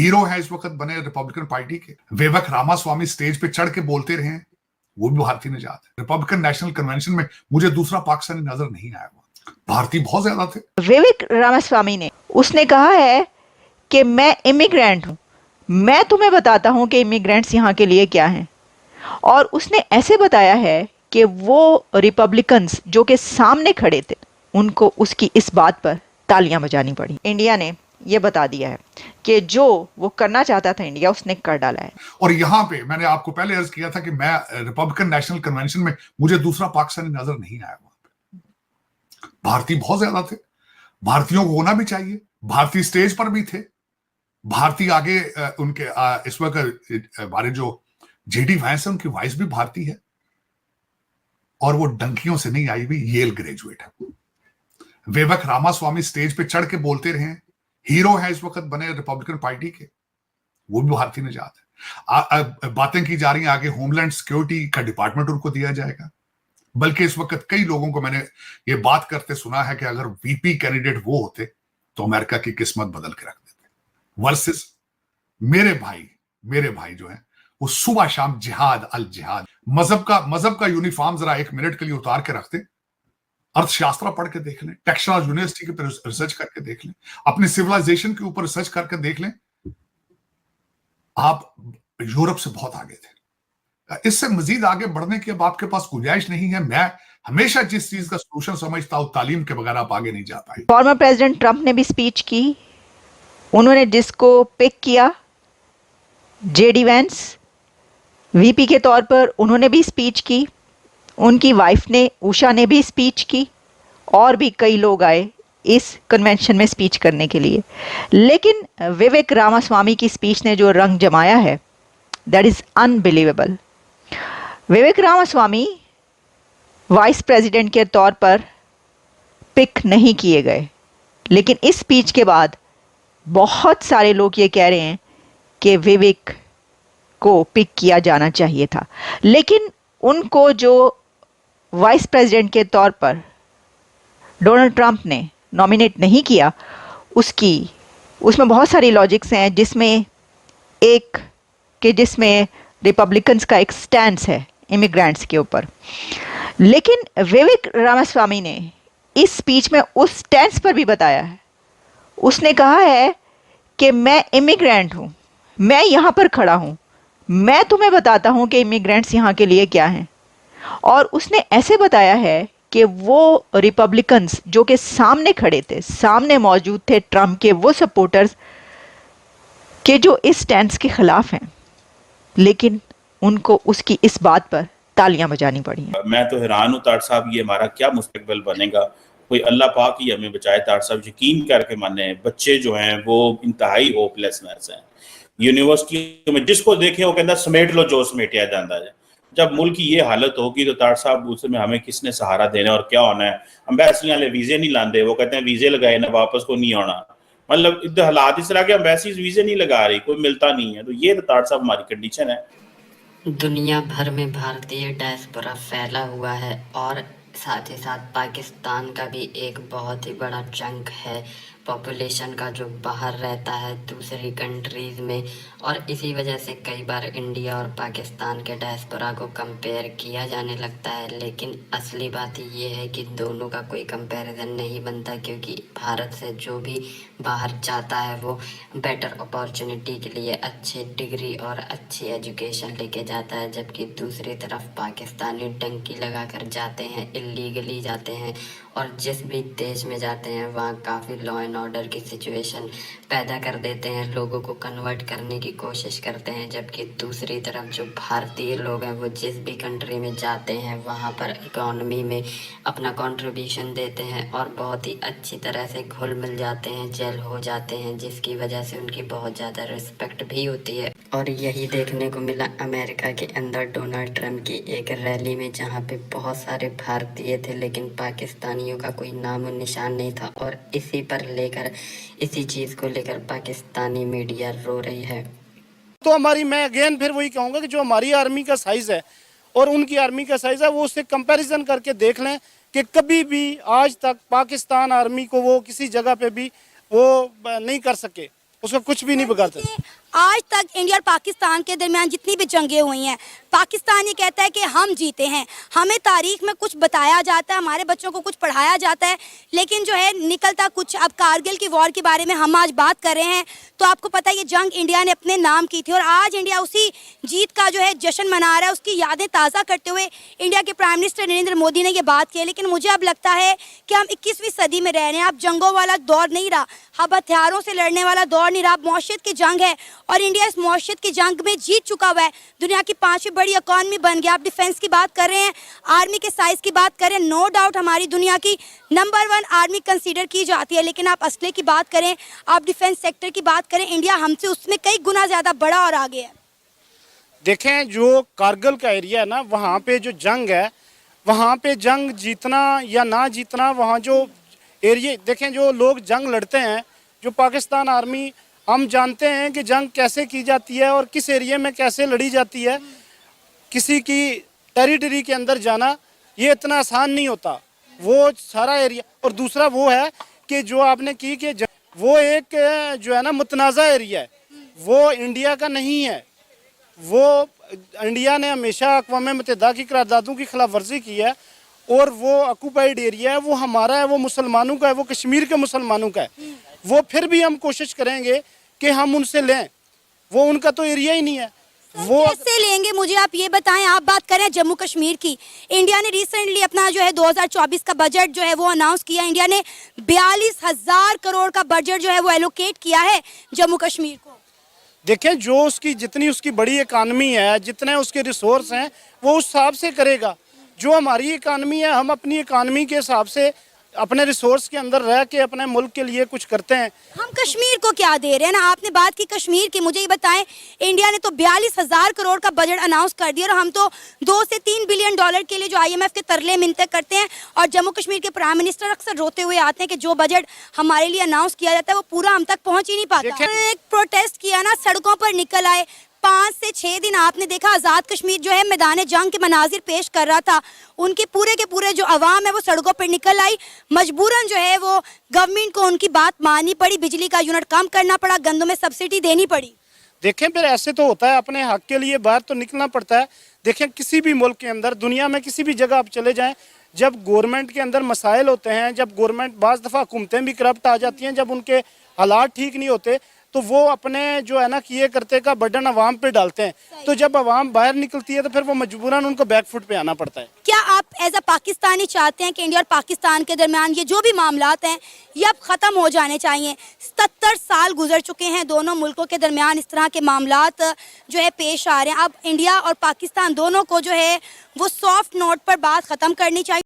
Hero है इस वक्त बने रिपब्लिकन पार्टी के। विवेक रामास्वामी स्टेज पे चढ़ के बोलते रहे हैं, वो भी भारतीय निजात है। रिपब्लिकन नेशनल कन्वेंशन में मुझे दूसरा पाकिस्तानी नजर नहीं आया। भारतीय बहुत ज्यादा थे। विवेक रामास्वामी ने उसने कहा है कि मैं इमिग्रेंट हूं, मैं तुम्हें बताता हूं कि इमिग्रेंट्स यहाँ के लिए क्या हैं। और उसने ऐसे बताया है कि वो रिपब्लिकन्स जो के सामने खड़े थे, उनको उसकी इस बात पर तालियां बजानी पड़ी। इंडिया ने ये बता दिया है कि जो वो करना चाहता था इंडिया, उसने कर डाला है। और यहाँ पे मैंने आपको पहले अर्ज किया था कि मैं रिपब्लिकन नेशनल कन्वेंशन में मुझे दूसरा पाकिस्तानी नजर नहीं आया। भारतीय बहुत ज्यादा थे। भारतीयों को होना भी चाहिए। भारतीय स्टेज पर भी थे। भारतीय आगे उनके इस वक्त हमारे जो जेडी वैंस है, उनकी वाइस भी भारतीय है और वो डंकियों से नहीं आई हुई, येल ग्रेजुएट है। विवेक रामास्वामी स्टेज पे चढ़ के बोलते रहे हैं, हीरो है इस वक्त बने रिपब्लिकन पार्टी के, वो भी भारतीय निजात है। बातें की जा रही हैं आगे होमलैंड सिक्योरिटी का डिपार्टमेंट उनको दिया जाएगा। बल्कि इस वक्त कई लोगों को मैंने ये बात करते सुना है कि अगर वीपी कैंडिडेट वो होते तो अमेरिका की किस्मत बदल के रख देते। वर्सेस मेरे भाई जो है वो सुबह शाम जिहाद अल जिहाद, मजहब का यूनिफॉर्म जरा एक मिनट के लिए उतार के रखते, अर्थशास्त्र पढ़ के देख लें, टेक्सटाइल यूनिवर्सिटी के रिसर्च करके देख लें, अपनी सिविलाइजेशन के ऊपर रिसर्च करके देख लें, आप यूरोप से बहुत आगे थे। इससे मजीद आगे बढ़ने की अब आपके पास गुंजाइश नहीं है। मैं हमेशा जिस चीज का सोल्यूशन समझता हूं, तालीम के बगैर आप आगे नहीं जा पाए। फॉर्मर प्रेसिडेंट ट्रंप ने भी स्पीच की। उन्होंने जिसको पिक किया, जेडी वैंस वीपी के तौर पर, उन्होंने भी स्पीच की। उनकी वाइफ ने, उषा ने भी स्पीच की, और भी कई लोग आए इस कन्वेंशन में स्पीच करने के लिए। लेकिन विवेक रामास्वामी की स्पीच ने जो रंग जमाया है, that is unbelievable. Vivek Ramaswamy vice president के तौर पर पिक नहीं किए गए, लेकिन इस स्पीच के बाद बहुत सारे लोग ये कह रहे हैं कि विवेक को पिक किया जाना चाहिए था। लेकिन उनको जो वाइस प्रेसिडेंट के तौर पर डोनाल्ड ट्रंप ने नॉमिनेट नहीं किया, उसमें बहुत सारी लॉजिक्स हैं, जिसमें रिपब्लिकन्स का एक स्टैंड है इमिग्रेंट्स के ऊपर। लेकिन विवेक रामास्वामी ने इस स्पीच में उस स्टैंड पर भी बताया है। उसने कहा है कि मैं इमिग्रेंट हूं, मैं यहां पर खड़ा हूं, मैं तुम्हें बताता हूं कि इमिग्रेंट्स यहां के लिए क्या हैं। और उसने ऐसे बताया है कि वो रिपब्लिकन्स जो के सामने खड़े थे, सामने मौजूद थे ट्रंप के वो सपोर्टर्स के जो इस स्टैंड के खिलाफ हैं, लेकिन उनको उसकी इस बात पर तालियां बजानी पड़ी हैं। मैं तो हैरान हूँ तार साहब, ये हमारा क्या मुस्तकबिल बनेगा। कोई अल्लाह पाक ही हमें बचाए तार साहब, यकीन करके माने बच्चे जो हैं वो इंतहाई होपलेसनेस हैं। यूनिवर्सिटी में जिसको देखे वो कहता समेट लो जो समेटिया जाता है। जब मुल्क की ये हालत होगी तो तार साहब उसमें हमें किसने सहारा देना और क्या होना है। अम्बेसी वाले वीजे नहीं लाते, वो कहते हैं वीजे लगाए ना वापस को नहीं आना। मतलब इधर हालात इस तरह के, अम्बेसी वीजे नहीं लगा रही, कोई मिलता नहीं है। तो ये तो तार साहब हमारी कंडीशन है। दुनिया भर में भारतीय डायस्पोरा फैला हुआ है और साथ ही साथ पाकिस्तान का भी एक बहुत ही बड़ा चंक है पॉपुलेशन का जो बाहर रहता है दूसरी कंट्रीज़ में। और इसी वजह से कई बार इंडिया और पाकिस्तान के डायस्पोरा को कंपेयर किया जाने लगता है, लेकिन असली बात ये है कि दोनों का कोई कंपैरिजन नहीं बनता, क्योंकि भारत से जो भी बाहर जाता है वो बेटर अपॉर्चुनिटी के लिए अच्छी डिग्री और अच्छी एजुकेशन लेके जाता है, जबकि दूसरी तरफ पाकिस्तानी डंकी लगा कर जाते हैं, इलीगली जाते हैं और जिस भी देश में जाते हैं वहाँ काफ़ी लॉ एंड ऑर्डर की सिचुएशन पैदा कर देते हैं, लोगों को कन्वर्ट करने की कोशिश करते हैं। जबकि दूसरी तरफ जो भारतीय लोग हैं वो जिस भी कंट्री में जाते हैं वहाँ पर इकॉनमी में अपना कंट्रीब्यूशन देते हैं और बहुत ही अच्छी तरह से घुल मिल जाते हैं, जेल हो जाते हैं, जिसकी वजह से उनकी बहुत ज़्यादा रिस्पेक्ट भी होती है। और यही देखने को मिला अमेरिका के अंदर डोनाल्ड ट्रंप की एक रैली में, जहाँ पे बहुत सारे भारतीय थे लेकिन पाकिस्तानियों का कोई नाम और निशान नहीं था। और इसी चीज़ को लेकर पाकिस्तानी मीडिया रो रही है। तो मैं अगेन फिर वही कहूँगा कि जो हमारी आर्मी का साइज़ है और उनकी आर्मी का साइज़ है वो उससे कंपैरिजन करके देख लें कि कभी भी आज तक पाकिस्तान आर्मी को वो किसी जगह पे भी वो नहीं कर सके। उसका कुछ भी नहीं बिगाड़ते। आज तक इंडिया और पाकिस्तान के दरमियान जितनी भी जंगें हुई हैं, पाकिस्तान ये कहता है कि हम जीते हैं, हमें तारीख में कुछ बताया जाता है, हमारे बच्चों को कुछ पढ़ाया जाता है, लेकिन जो है निकलता कुछ। अब कारगिल की वॉर के बारे में हम आज बात कर रहे हैं, तो आपको पता है ये जंग इंडिया ने अपने नाम की थी और आज इंडिया उसी जीत का जो है जश्न मना रहा है। उसकी यादें ताज़ा करते हुए इंडिया के प्राइम मिनिस्टर नरेंद्र मोदी ने ये बात की है। लेकिन मुझे अब लगता है कि हम 21वीं सदी में रह रहे हैं। अब जंगों वाला दौर नहीं रहा, अब हथियारों से लड़ने वाला दौर नहीं रहा, अब मौशियत की जंग है और इंडिया इस मौशियत की जंग में जीत चुका हुआ है। दुनिया की 5वीं बड़ी इकॉनमी बन गया। आप डिफेंस की बात कर रहे हैं, आर्मी के साइज की बात कर रहे हैं, नो डाउट हमारी दुनिया की नंबर 1 आर्मी कंसीडर की जाती है। लेकिन आप असले की बात करें, आप डिफेंस सेक्टर की बात करें, इंडिया हमसे उसमें कई गुना ज़्यादा बड़ा और आगे है। देखें जो कारगिल का एरिया है ना, वहाँ पे जो जंग है, वहाँ पे जंग जीतना या ना जीतना, वहाँ जो एरिया देखें जो लोग जंग लड़ते हैं, जो पाकिस्तान आर्मी, हम जानते हैं कि जंग कैसे की जाती है और किस एरिया में कैसे लड़ी जाती है। किसी की टेरिटरी के अंदर जाना ये इतना आसान नहीं होता, वो सारा एरिया। और दूसरा वो है कि जो आपने की कि वो एक जो है ना मुतनाज़ा एरिया है, वो इंडिया का नहीं है। वो इंडिया ने हमेशा अक़वाम मुत्तहिदा की करारदादों की खिलाफ वर्जी की है और वो ऑक्यूपाइड एरिया है, वो हमारा है, वो मुसलमानों का है, वो कश्मीर के मुसलमानों का है। वो फिर भी हम कोशिश करेंगे कि हम उनसे लें, वो उनका तो एरिया ही नहीं है। वो कैसे लेंगे मुझे आप ये बताएं। आप बात करें जम्मू कश्मीर की, इंडिया ने रिसेंटली अपना जो है 2024 का बजट जो है वो अनाउंस किया। इंडिया ने 42,000 करोड़ का बजट जो है वो एलोकेट किया है जम्मू कश्मीर को। देखें जो उसकी जितनी उसकी बड़ी इकानमी है, जितने उसके रिसोर्स हैं, वो उस हिसाब से करेगा। जो हमारी इकानमी है, हम अपनी इकानमी के हिसाब से अपने रिसोर्स के अंदर रह के अपने मुल्क के लिए कुछ करते हैं। हम कश्मीर को क्या दे रहे हैं ना, आपने बात की कश्मीर की, मुझे ये बताएं इंडिया ने तो 42,000 करोड़ का बजट अनाउंस कर दिया और हम तो 2 से 3 बिलियन डॉलर के लिए जो IMF के तरले मिन्नतें करते हैं और जम्मू कश्मीर के प्राइम मिनिस्टर अक्सर रोते हुए आते हैं कि जो बजट हमारे लिए अनाउंस किया जाता है वो पूरा हम तक पहुंच ही नहीं पाता। एक प्रोटेस्ट किया ना, सड़कों पर निकल आए, 5 से 6 दिन आपने देखा आज़ाद कश्मीर जो है मैदान जंग के मनाजिर पेश कर रहा था। उनके पूरे के पूरे जो अवाम है वो सड़कों पर निकल आई, मजबूरन जो है वो गवर्नमेंट को उनकी बात माननी पड़ी, बिजली का यूनिट कम करना पड़ा, गंदों में सब्सिडी देनी पड़ी। देखें फिर ऐसे तो होता है, अपने हक के लिए बाहर तो निकलना पड़ता है। देखें किसी भी मुल्क के अंदर, दुनिया में किसी भी जगह आप चले जाएं, जब गवर्नमेंट के अंदर मसाइल होते हैं, जब गवर्नमेंट बाज़ दफ़ा हुकूमतें भी करप्ट आ जाती हैं, जब उनके हालात ठीक नहीं होते तो वो अपने जो है ना किए करते का बर्डन अवाम पे डालते हैं। तो जब अवाम बाहर निकलती है तो फिर वो मजबूरन उनको बैकफुट पे आना पड़ता है। क्या आप एज अ पाकिस्तानी चाहते हैं कि इंडिया और पाकिस्तान के दरमियान ये जो भी मामलात हैं ये अब ख़त्म हो जाने चाहिए? 77 साल गुजर चुके हैं, दोनों मुल्कों के दरमियान इस तरह के मामलात जो है पेश आ रहे हैं। अब इंडिया और पाकिस्तान दोनों को जो है वो सॉफ्ट नोट पर बात ख़त्म करनी चाहिए।